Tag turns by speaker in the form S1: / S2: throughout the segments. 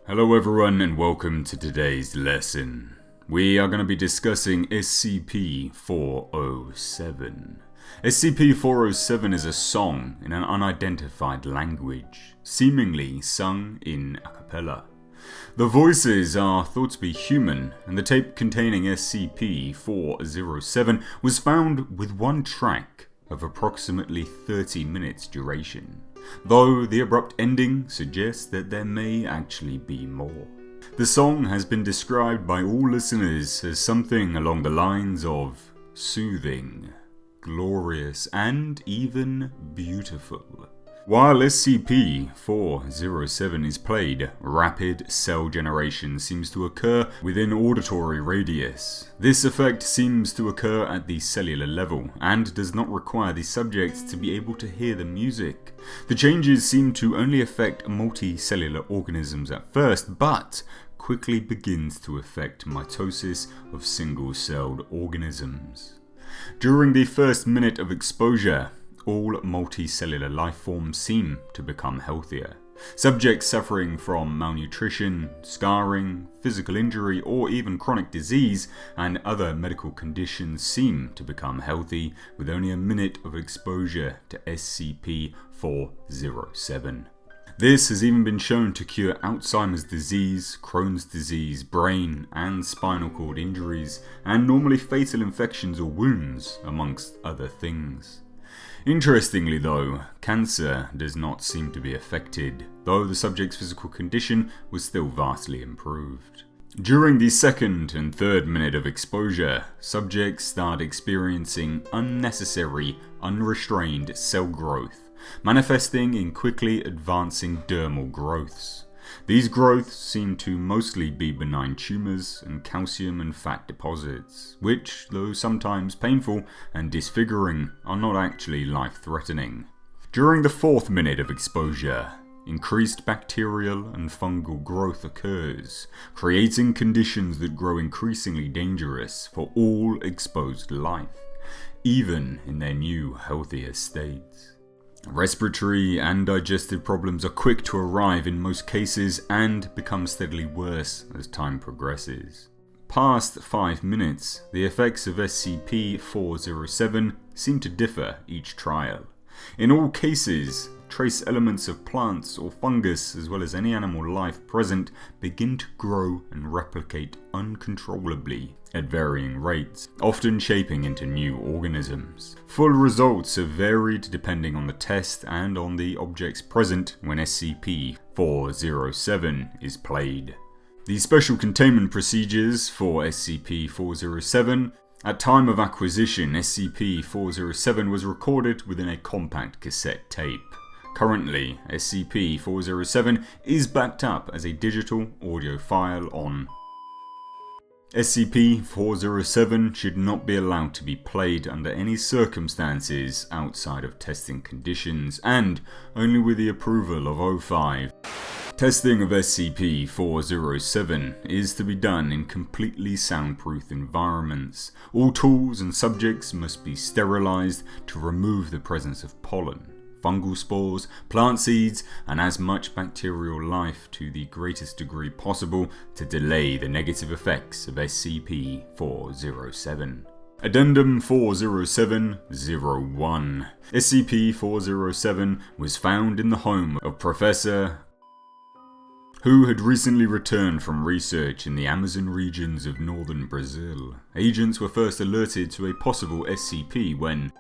S1: Hello everyone and welcome to today's lesson. We are going to be discussing SCP-407. SCP-407 is a song in an unidentified language, seemingly sung in a cappella. The voices are thought to be human, and the tape containing SCP-407 was found with one track of approximately 30 minutes duration, though the abrupt ending suggests that there may actually be more. The song has been described by all listeners as something along the lines of soothing, glorious, and even beautiful. While SCP-407 is played, rapid cell generation seems to occur within auditory radius. This effect seems to occur at the cellular level, and does not require the subject to be able to hear the music. The changes seem to only affect multi-cellular organisms at first, but quickly begins to affect mitosis of single-celled organisms. During the first minute of exposure, all multicellular life forms seem to become healthier. Subjects suffering from malnutrition, scarring, physical injury, or even chronic disease and other medical conditions seem to become healthy with only a minute of exposure to SCP-407. This has even been shown to cure Alzheimer's disease, Crohn's disease, brain and spinal cord injuries, and normally fatal infections or wounds, amongst other things. Interestingly though, cancer does not seem to be affected, though the subject's physical condition was still vastly improved. During the second and third minute of exposure, subjects start experiencing unnecessary, unrestrained cell growth, manifesting in quickly advancing dermal growths. These growths seem to mostly be benign tumours and calcium and fat deposits, which, though sometimes painful and disfiguring, are not actually life-threatening. During the fourth minute of exposure, increased bacterial and fungal growth occurs, creating conditions that grow increasingly dangerous for all exposed life, even in their new, healthier states. Respiratory and digestive problems are quick to arrive in most cases and become steadily worse as time progresses. Past 5 minutes, the effects of SCP-407 seem to differ each trial. In all cases, trace elements of plants or fungus as well as any animal life present begin to grow and replicate uncontrollably at varying rates, often shaping into new organisms. Full results have varied depending on the test and on the objects present when SCP-407 is played. The special containment procedures for SCP-407. At time of acquisition, SCP-407 was recorded within a compact cassette tape. Currently, SCP-407 is backed up as a digital audio file on. SCP-407 should not be allowed to be played under any circumstances outside of testing conditions and only with the approval of O5. Testing of SCP-407 is to be done in completely soundproof environments. All tools and subjects must be sterilized to remove the presence of pollen, fungal spores, plant seeds, and as much bacterial life to the greatest degree possible to delay the negative effects of SCP-407. Addendum 407-01. SCP-407 was found in the home of Professor who had recently returned from research in the Amazon regions of northern Brazil. Agents were first alerted to a possible SCP when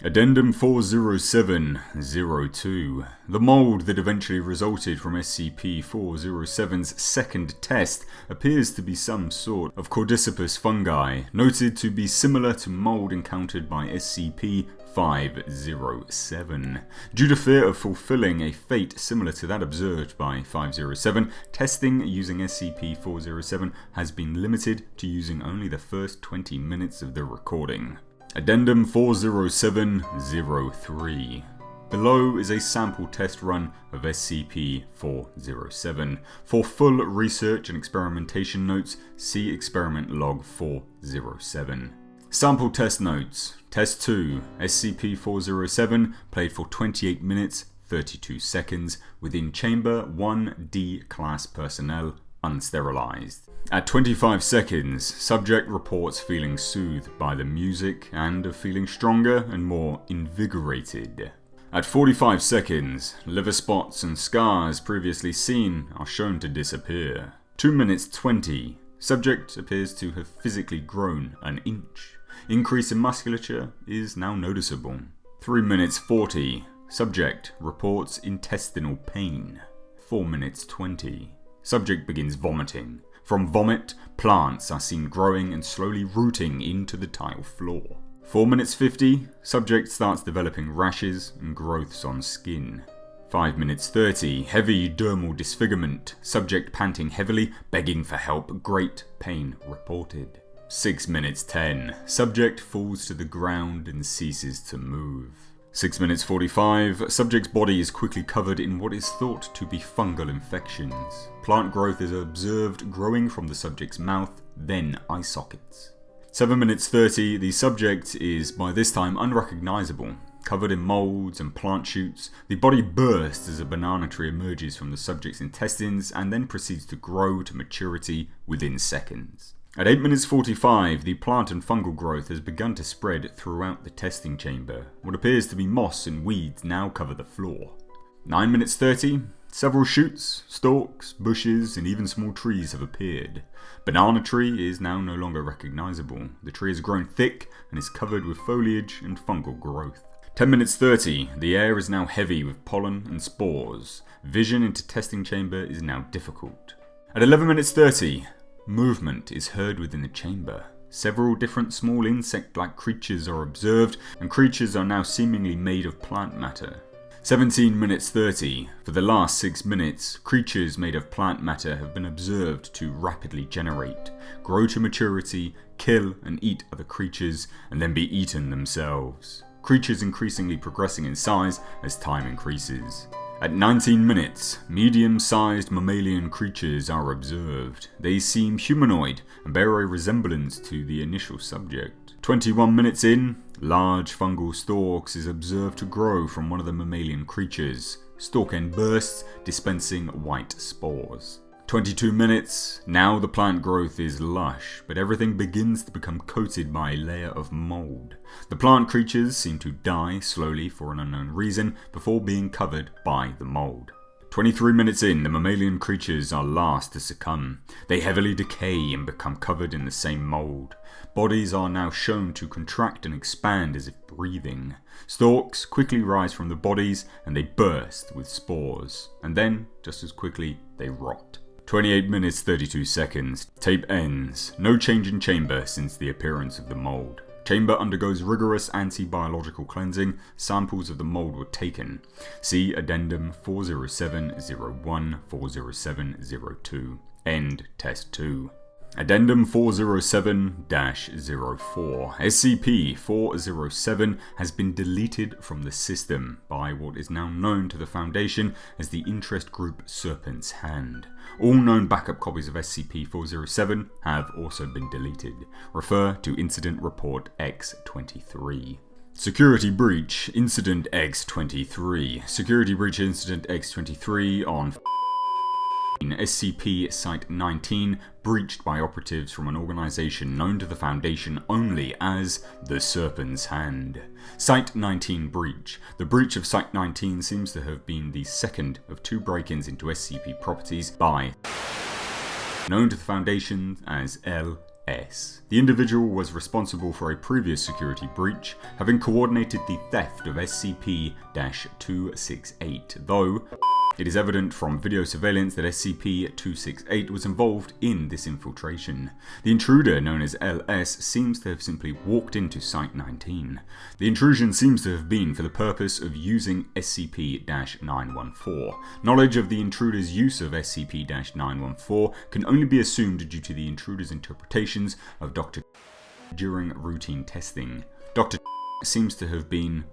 S1: Addendum 407-02. The mold that eventually resulted from SCP-407's second test appears to be some sort of cordyceps fungi, noted to be similar to mold encountered by SCP-507. Due to fear of fulfilling a fate similar to that observed by 507, testing using SCP-407 has been limited to using only the first 20 minutes of the recording. Addendum 407-03. Below is a sample test run of SCP-407. For full research and experimentation notes, see Experiment Log 407. Sample test notes. Test 2. SCP-407 played for 28 minutes, 32 seconds within chamber 1D class personnel, unsterilized. At 25 seconds, subject reports feeling soothed by the music and of feeling stronger and more invigorated. At 45 seconds, liver spots and scars previously seen are shown to disappear. 2 minutes 20, subject appears to have physically grown an inch. Increase in musculature is now noticeable. 3 minutes 40, subject reports intestinal pain. 4 minutes 20, subject begins vomiting. From vomit, plants are seen growing and slowly rooting into the tile floor. 4 minutes 50, subject starts developing rashes and growths on skin. 5 minutes 30, heavy dermal disfigurement, subject panting heavily, begging for help, great pain reported. 6 minutes 10, subject falls to the ground and ceases to move. 6 minutes 45, subject's body is quickly covered in what is thought to be fungal infections. Plant growth is observed growing from the subject's mouth, then eye sockets. 7 minutes 30, the subject is by this time unrecognizable. Covered in molds and plant shoots, the body bursts as a banana tree emerges from the subject's intestines and then proceeds to grow to maturity within seconds. At 8 minutes 45, the plant and fungal growth has begun to spread throughout the testing chamber. What appears to be moss and weeds now cover the floor. 9 minutes 30, several shoots, stalks, bushes, and even small trees have appeared. Banana tree is now no longer recognizable. The tree has grown thick and is covered with foliage and fungal growth. 10 minutes 30, the air is now heavy with pollen and spores. Vision into testing chamber is now difficult. At 11 minutes 30, movement is heard within the chamber. Several different small insect-like creatures are observed, and creatures are now seemingly made of plant matter. 17 minutes 30. For the last 6 minutes, creatures made of plant matter have been observed to rapidly generate, grow to maturity, kill and eat other creatures, and then be eaten themselves. Creatures increasingly progressing in size as time increases. At 19 minutes, medium-sized mammalian creatures are observed. They seem humanoid and bear a resemblance to the initial subject. 21 minutes in, large fungal stalks is observed to grow from one of the mammalian creatures. Stalk end bursts, dispensing white spores. 22 minutes, now the plant growth is lush, but everything begins to become coated by a layer of mold. The plant creatures seem to die slowly for an unknown reason before being covered by the mold. 23 minutes in, the mammalian creatures are last to succumb. They heavily decay and become covered in the same mold. Bodies are now shown to contract and expand as if breathing. Stalks quickly rise from the bodies and they burst with spores, and then, just as quickly, they rot. 28 minutes 32 seconds. Tape ends. No change in chamber since the appearance of the mold. Chamber undergoes rigorous anti-biological cleansing. Samples of the mold were taken. See Addendum 407-01, 407-02. End Test 2. Addendum 407-04. SCP-407 has been deleted from the system by what is now known to the Foundation as the interest group Serpent's Hand. All known backup copies of SCP-407 have also been deleted. Refer to Incident Report X-23. Security Breach Incident X-23. Security Breach Incident X-23 on SCP Site-19 breached by operatives from an organization known to the Foundation only as the Serpent's Hand. Site-19 breach. The breach of Site-19 seems to have been the second of 2 break-ins into SCP properties by known to the Foundation as LS. The individual was responsible for a previous security breach, having coordinated the theft of SCP-268, though it is evident from video surveillance that SCP-268 was involved in this infiltration. The intruder, known as LS, seems to have simply walked into Site-19. The intrusion seems to have been for the purpose of using SCP-914. Knowledge of the intruder's use of SCP-914 can only be assumed due to the intruder's interpretations of Dr. during routine testing. Dr. seems to have been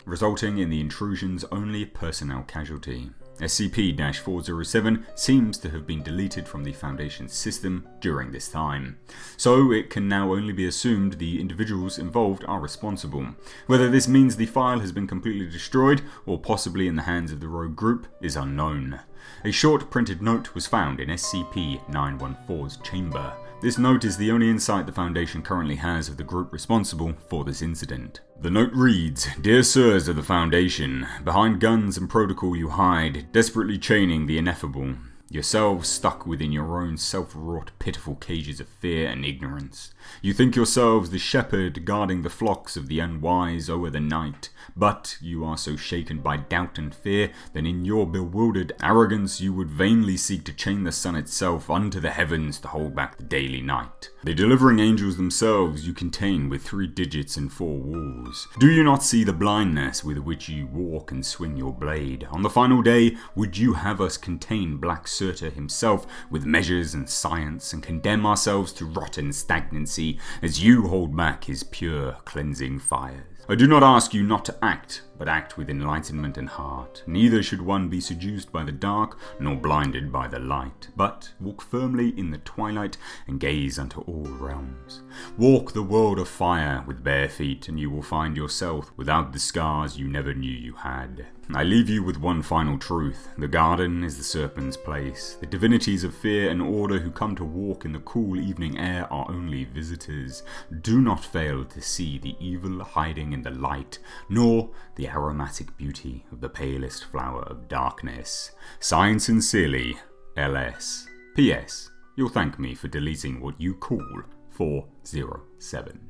S1: resulting in the intrusion's only personnel casualty. SCP-407 seems to have been deleted from the Foundation's system during this time, so it can now only be assumed the individuals involved are responsible. Whether this means the file has been completely destroyed or possibly in the hands of the rogue group is unknown. A short printed note was found in SCP-914's chamber. This note is the only insight the Foundation currently has of the group responsible for this incident. The note reads, "Dear Sirs of the Foundation, behind guns and protocol you hide, desperately chaining the ineffable. Yourselves stuck within your own self-wrought pitiful cages of fear and ignorance. You think yourselves the shepherd guarding the flocks of the unwise o'er the night, but you are so shaken by doubt and fear that in your bewildered arrogance you would vainly seek to chain the sun itself unto the heavens to hold back the daily night. The delivering angels themselves you contain with 3 digits and 4 walls. Do you not see the blindness with which you walk and swing your blade? On the final day, would you have us contain Black Surtur himself with measures and science, and condemn ourselves to rot and stagnancy as you hold back his pure, cleansing fires? I do not ask you not to act, but act with enlightenment and heart. Neither should one be seduced by the dark, nor blinded by the light, but walk firmly in the twilight and gaze unto all realms. Walk the world of fire with bare feet, and you will find yourself without the scars you never knew you had. I leave you with one final truth. The garden is the serpent's place. The divinities of fear and order who come to walk in the cool evening air are only visitors. Do not fail to see the evil hiding in the light, nor the aromatic beauty of the palest flower of darkness. Signed sincerely, LS. P.S. You'll thank me for deleting what you call 407.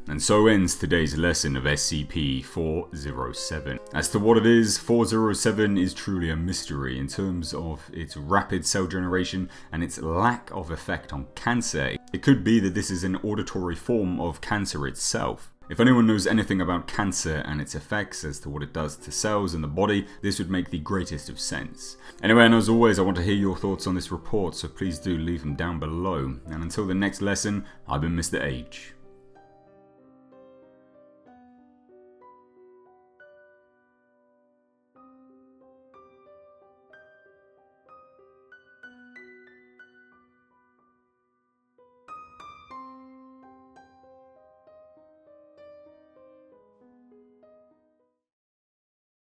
S1: And so ends today's lesson of SCP-407. As to what it is, 407 is truly a mystery in terms of its rapid cell generation and its lack of effect on cancer. It could be that this is an auditory form of cancer itself. If anyone knows anything about cancer and its effects as to what it does to cells in the body, this would make the greatest of sense. Anyway, and as always, I want to hear your thoughts on this report, so please do leave them down below. And until the next lesson, I've been Mr. H.